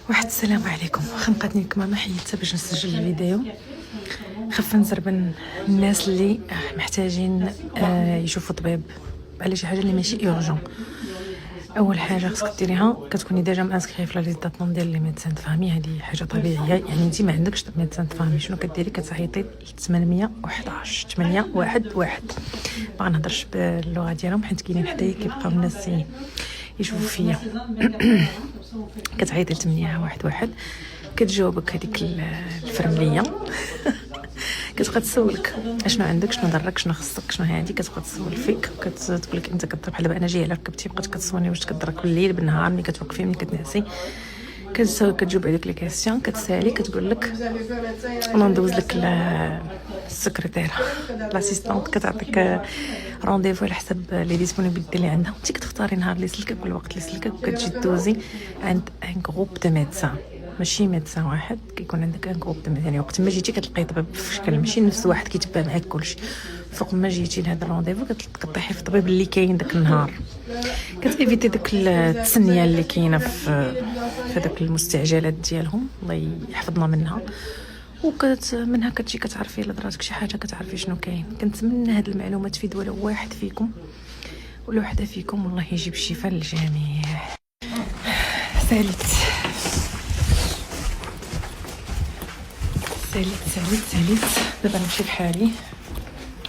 واحد السلام عليكم. خنقتني الكمامه ما حيدتها باش نسجل الفيديو. خف نزربن الناس اللي محتاجين يشوفوا طبيب على شي حاجه اللي ماشي اورجون. اول حاجه خصك ديريها كتكوني ديجا مانسكري في لا ليست داتون ديال لي ميدسان تفهمي، هذه حاجه طبيعيه. يعني انت ما عندكش ميدسان تفهمي شنو كديري، كتعيطي ل 811 811. ما نهضرش باللغه ديالهم حيت كاينين حدايا كيبقاو الناس يشوفوا فيا. كتعيطي ل 811 كتجاوبك هذيك الفرمليه. كتبقى تسولك اشنو عندك، شنو ضرك، شنو خصك، شنو هادي. كتبقى تسول فيك وكتقول لك انت كضرب. بحال دابا انا جايه على ركبتي بقات كتصوني واش كضرك بالليل بالنهار، ملي كتوقفي ملي كتنعسي. كتجاوب عليك لي كيسيون، كتسالي كتقول لك انا ندوز لك السكرتيره لاسيستونط، كتعطيك رونديفو على حسب لي ديسپونيبيليتي اللي عندها. انت كتختاري نهار اللي يسلكك والوقت اللي يسلكك، وكتجي دوزي عند ان جروب دو ميدسان. ماشي ميدسان واحد، كيكون عندك ان جروب دو ميدسان. يعني وقت ما جيتي كتلقاي طبيب في شكل ماشي نفس واحد كيتبع معاك كلشي. فوق ما جيتي لهذا الرونديفو كطيحي في الطبيب اللي كاين داك النهار. كتيفيتي داك التسنيه اللي كاينه في داك المستعجلات ديالهم، الله يحفظنا منها. منها كتجي كتعرفي الا دراتك شي حاجه كتعرفي شنو كاين. كنتمنى هاد المعلومات تفيد ولو واحد فيكم ولا وحده فيكم، والله يجيب الشفاء للجميع. ساليت دابا نمشي لحالي.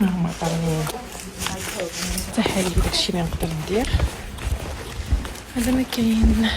هما عطاوني حتى حالي داكشي اللي نقدر ندير. هذا ما كاين.